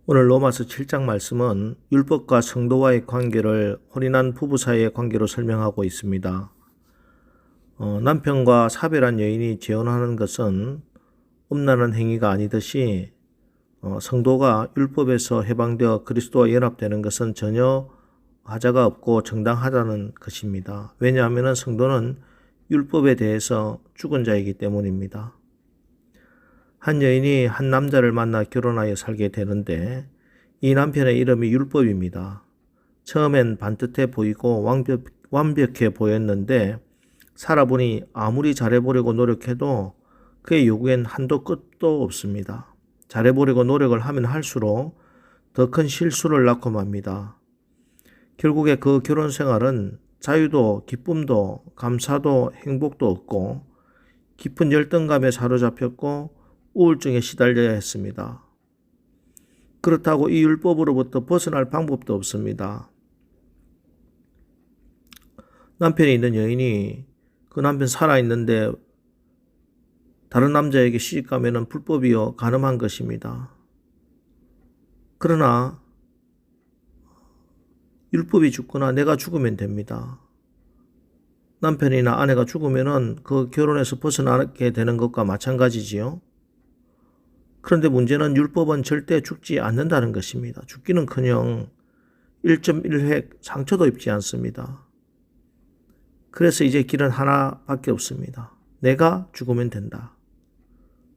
오늘 로마서 7장 말씀은 율법과 성도와의 관계를 혼인한 부부 사이의 관계로 설명하고 있습니다. 남편과 사별한 여인이 재혼하는 것은 음란한 행위가 아니듯이 성도가 율법에서 해방되어 그리스도와 연합되는 것은 전혀 하자가 없고 정당하다는 것입니다. 왜냐하면 성도는 율법에 대해서 죽은 자이기 때문입니다. 한 여인이 한 남자를 만나 결혼하여 살게 되는데 이 남편의 이름이 율법입니다. 처음엔 반듯해 보이고 완벽해 보였는데 살아보니 아무리 잘해보려고 노력해도 그의 요구엔 한도 끝도 없습니다. 잘해보려고 노력을 하면 할수록 더 큰 실수를 낳고 맙니다. 결국에 그 결혼 생활은 자유도 기쁨도 감사도 행복도 없고 깊은 열등감에 사로잡혔고 우울증에 시달려야 했습니다. 그렇다고 이 율법으로부터 벗어날 방법도 없습니다. 남편이 있는 여인이 그 남편 살아있는데 다른 남자에게 시집가면 불법이요 간음한 것입니다. 그러나 율법이 죽거나 내가 죽으면 됩니다. 남편이나 아내가 죽으면 그 결혼에서 벗어나게 되는 것과 마찬가지지요. 그런데 문제는 율법은 절대 죽지 않는다는 것입니다. 죽기는커녕 1.1획 상처도 입지 않습니다. 그래서 이제 길은 하나밖에 없습니다. 내가 죽으면 된다.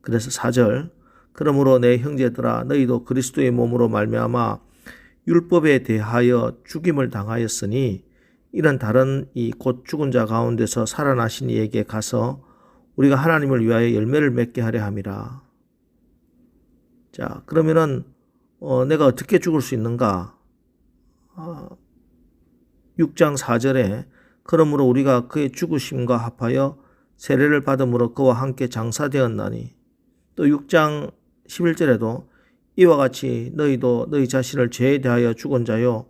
그래서 4절 그러므로 내 형제들아 너희도 그리스도의 몸으로 말미암아 율법에 대하여 죽임을 당하였으니 이런 다른 이 곧 죽은 자 가운데서 살아나신 이에게 가서 우리가 하나님을 위하여 열매를 맺게 하려 함이라. 자, 그러면은 내가 어떻게 죽을 수 있는가? 6장 4절에 그러므로 우리가 그의 죽으심과 합하여 세례를 받음으로 그와 함께 장사되었나니 또 6장 11절에도 이와 같이 너희도 너희 자신을 죄에 대하여 죽은 자요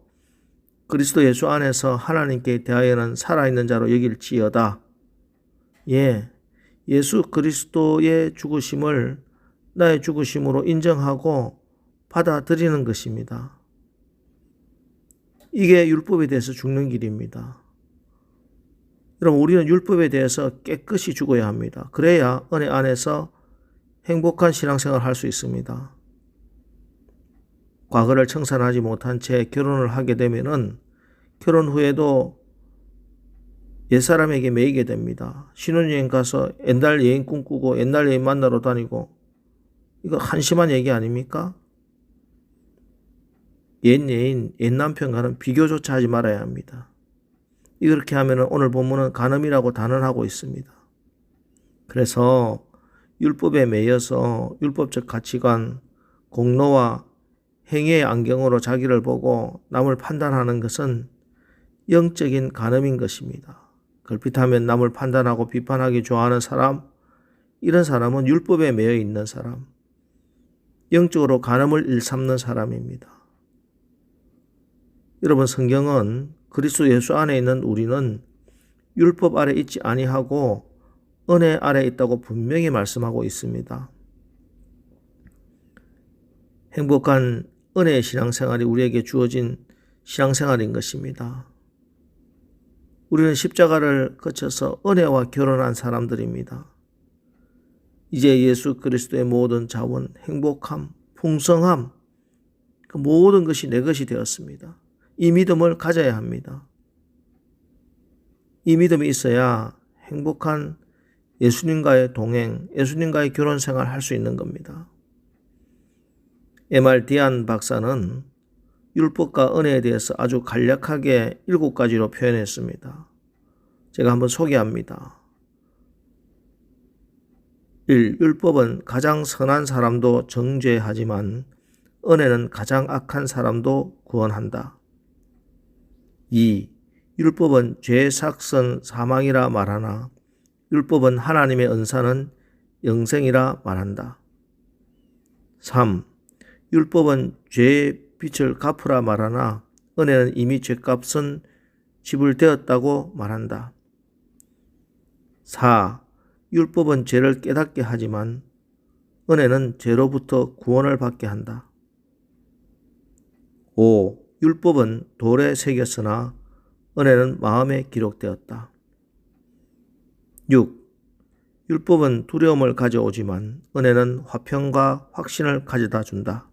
그리스도 예수 안에서 하나님께 대하여는 살아있는 자로 여길지어다. 예, 예수 그리스도의 죽으심을 나의 죽으심으로 인정하고 받아들이는 것입니다. 이게 율법에 대해서 죽는 길입니다. 여러분, 우리는 율법에 대해서 깨끗이 죽어야 합니다. 그래야 은혜 안에서 행복한 신앙생활을 할 수 있습니다. 과거를 청산하지 못한 채 결혼을 하게 되면은 결혼 후에도 옛사람에게 매이게 됩니다. 신혼여행 가서 옛날 여행 꿈꾸고 옛날 여행 만나러 다니고 이거 한심한 얘기 아닙니까? 옛 여인, 옛 남편과는 비교조차 하지 말아야 합니다. 이렇게 하면 오늘 본문은 간음이라고 단언하고 있습니다. 그래서 율법에 매여서 율법적 가치관, 공로와 행위의 안경으로 자기를 보고 남을 판단하는 것은 영적인 간음인 것입니다. 걸핏하면 남을 판단하고 비판하기 좋아하는 사람, 이런 사람은 율법에 매여 있는 사람, 영적으로 간음을 일삼는 사람입니다. 여러분, 성경은 그리스도 예수 안에 있는 우리는 율법 아래 있지 아니하고 은혜 아래 있다고 분명히 말씀하고 있습니다. 행복한 은혜의 신앙생활이 우리에게 주어진 신앙생활인 것입니다. 우리는 십자가를 거쳐서 은혜와 결혼한 사람들입니다. 이제 예수 그리스도의 모든 자원, 행복함, 풍성함, 그 모든 것이 내 것이 되었습니다. 이 믿음을 가져야 합니다. 이 믿음이 있어야 행복한 예수님과의 동행, 예수님과의 결혼 생활을 할 수 있는 겁니다. M.R. 디안 박사는 율법과 은혜에 대해서 아주 간략하게 7가지로 표현했습니다. 제가 한번 소개합니다. 1. 율법은 가장 선한 사람도 정죄하지만 은혜는 가장 악한 사람도 구원한다. 2. 율법은 죄의 삭선 사망이라 말하나 율법은 하나님의 은사는 영생이라 말한다. 3. 율법은 죄의 빚을 갚으라 말하나 은혜는 이미 죄값은 지불되었다고 말한다. 4. 율법은 죄를 깨닫게 하지만 은혜는 죄로부터 구원을 받게 한다. 5. 율법은 돌에 새겼으나 은혜는 마음에 기록되었다. 6. 율법은 두려움을 가져오지만 은혜는 화평과 확신을 가져다 준다.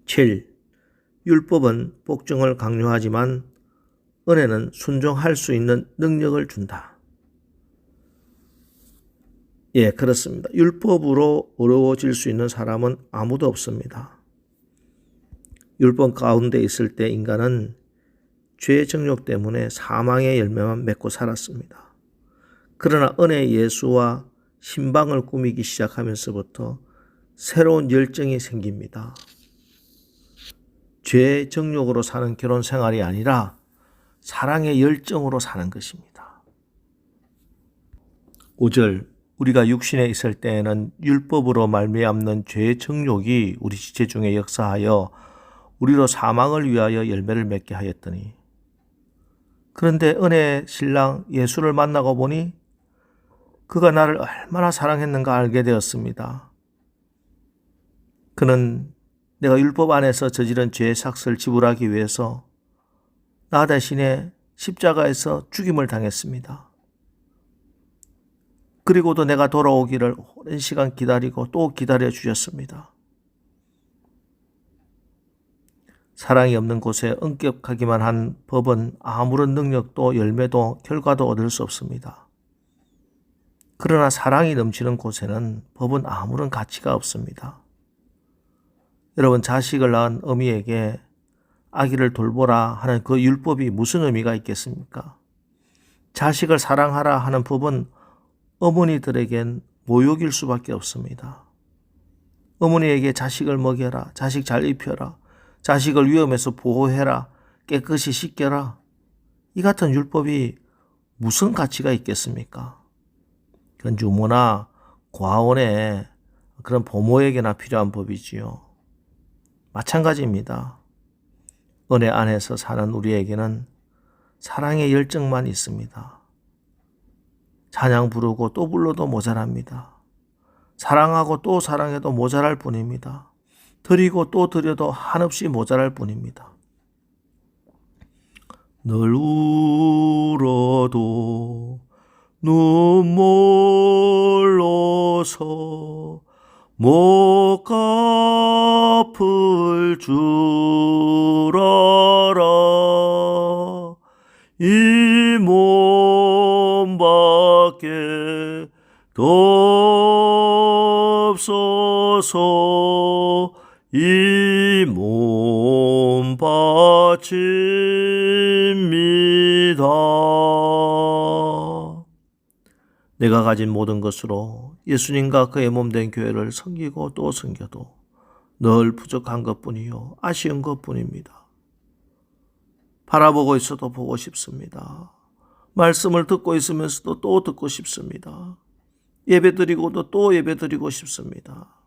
7. 율법은 복종을 강요하지만 은혜는 순종할 수 있는 능력을 준다. 예, 그렇습니다. 율법으로 어려워질 수 있는 사람은 아무도 없습니다. 율법 가운데 있을 때 인간은 죄의 정욕 때문에 사망의 열매만 맺고 살았습니다. 그러나 은혜의 예수와 신방을 꾸미기 시작하면서부터 새로운 열정이 생깁니다. 죄의 정욕으로 사는 결혼 생활이 아니라 사랑의 열정으로 사는 것입니다. 5절 우리가 육신에 있을 때에는 율법으로 말미암는 죄의 정욕이 우리 지체 중에 역사하여 우리로 사망을 위하여 열매를 맺게 하였더니 그런데 은혜의 신랑 예수를 만나고 보니 그가 나를 얼마나 사랑했는가 알게 되었습니다. 그는 내가 율법 안에서 저지른 죄의 삭을 지불하기 위해서 나 대신에 십자가에서 죽임을 당했습니다. 그리고도 내가 돌아오기를 오랜 시간 기다리고 또 기다려 주셨습니다. 사랑이 없는 곳에 엄격하기만 한 법은 아무런 능력도 열매도 결과도 얻을 수 없습니다. 그러나 사랑이 넘치는 곳에는 법은 아무런 가치가 없습니다. 여러분, 자식을 낳은 어미에게 아기를 돌보라 하는 그 율법이 무슨 의미가 있겠습니까? 자식을 사랑하라 하는 법은 어머니들에겐 모욕일 수밖에 없습니다. 어머니에게 자식을 먹여라, 자식 잘 입혀라, 자식을 위험에서 보호해라, 깨끗이 씻겨라. 이 같은 율법이 무슨 가치가 있겠습니까? 그건 유모나 과원의 그런 부모에게나 필요한 법이지요. 마찬가지입니다. 은혜 안에서 사는 우리에게는 사랑의 열정만 있습니다. 찬양 부르고 또 불러도 모자랍니다. 사랑하고 또 사랑해도 모자랄 뿐입니다. 드리고 또 드려도 한없이 모자랄 뿐입니다. 늘 울어도 눈물로서 못 갚을 줄 알아. 이 몸밖에 더 없어서 이 몸 바칩니다. 내가 가진 모든 것으로 예수님과 그의 몸된 교회를 섬기고 또 섬겨도 늘 부족한 것뿐이요 아쉬운 것뿐입니다. 바라보고 있어도 보고 싶습니다. 말씀을 듣고 있으면서도 또 듣고 싶습니다. 예배드리고도 또 예배드리고 싶습니다.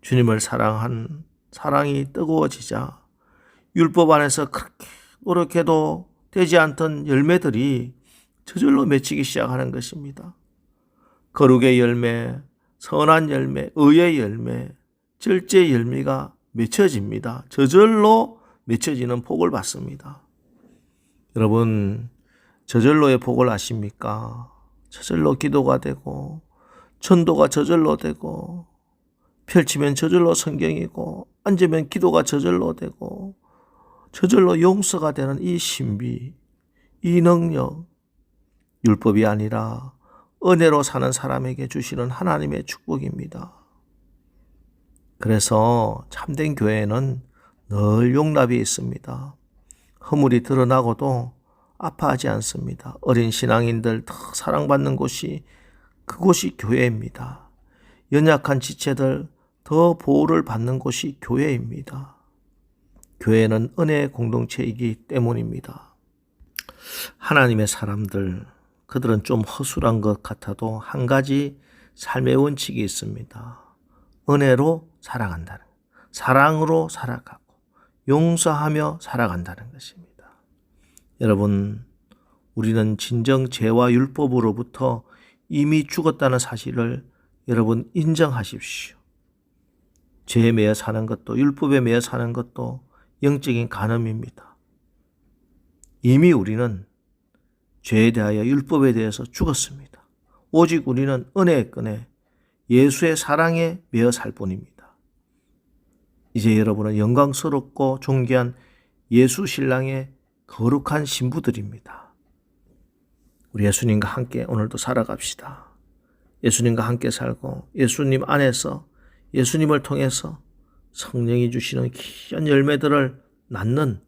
주님을 사랑한 사랑이 뜨거워지자 율법 안에서 그렇게 노력해도 되지 않던 열매들이 저절로 맺히기 시작하는 것입니다. 거룩의 열매, 선한 열매, 의의 열매, 절제의 열매가 맺혀집니다. 저절로 맺혀지는 복을 받습니다. 여러분, 저절로의 복을 아십니까? 저절로 기도가 되고 전도가 저절로 되고 펼치면 저절로 성경이고 앉으면 기도가 저절로 되고 저절로 용서가 되는 이 신비, 이 능력, 율법이 아니라 은혜로 사는 사람에게 주시는 하나님의 축복입니다. 그래서 참된 교회는 늘 용납이 있습니다. 허물이 드러나고도 아파하지 않습니다. 어린 신앙인들 더 사랑받는 곳이 그곳이 교회입니다. 연약한 지체들 더 보호를 받는 곳이 교회입니다. 교회는 은혜의 공동체이기 때문입니다. 하나님의 사람들, 그들은 좀 허술한 것 같아도 한 가지 삶의 원칙이 있습니다. 은혜로 살아간다는 것, 사랑으로 살아가고 용서하며 살아간다는 것입니다. 여러분, 우리는 진정 죄와 율법으로부터 이미 죽었다는 사실을 여러분 인정하십시오. 죄에 매여 사는 것도, 율법에 매여 사는 것도 영적인 간음입니다. 이미 우리는 죄에 대하여 율법에 대해서 죽었습니다. 오직 우리는 은혜의 끈에 예수의 사랑에 매여 살 뿐입니다. 이제 여러분은 영광스럽고 존귀한 예수 신랑의 거룩한 신부들입니다. 우리 예수님과 함께 오늘도 살아갑시다. 예수님과 함께 살고 예수님 안에서 예수님을 통해서 성령이 주시는 귀한 열매들을 낳는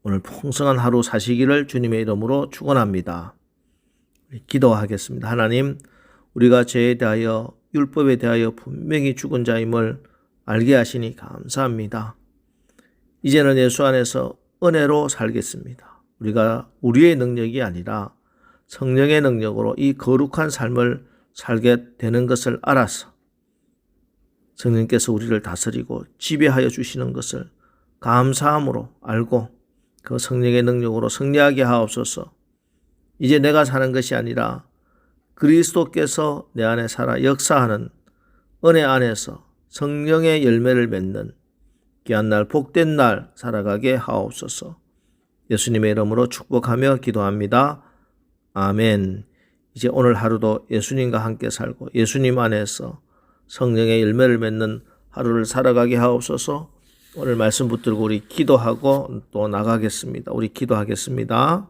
오늘 풍성한 하루 사시기를 주님의 이름으로 축원합니다. 기도하겠습니다. 하나님, 우리가 죄에 대하여 율법에 대하여 분명히 죽은 자임을 알게 하시니 감사합니다. 이제는 예수 안에서 은혜로 살겠습니다. 우리가 우리의 능력이 아니라 성령의 능력으로 이 거룩한 삶을 살게 되는 것을 알아서 성령께서 우리를 다스리고 지배하여 주시는 것을 감사함으로 알고 그 성령의 능력으로 승리하게 하옵소서. 이제 내가 사는 것이 아니라 그리스도께서 내 안에 살아 역사하는 은혜 안에서 성령의 열매를 맺는 귀한 날, 복된 날 살아가게 하옵소서. 예수님의 이름으로 축복하며 기도합니다. 아멘. 이제 오늘 하루도 예수님과 함께 살고 예수님 안에서 성령의 열매를 맺는 하루를 살아가게 하옵소서. 오늘 말씀 붙들고 우리 기도하고 또 나가겠습니다. 우리 기도하겠습니다.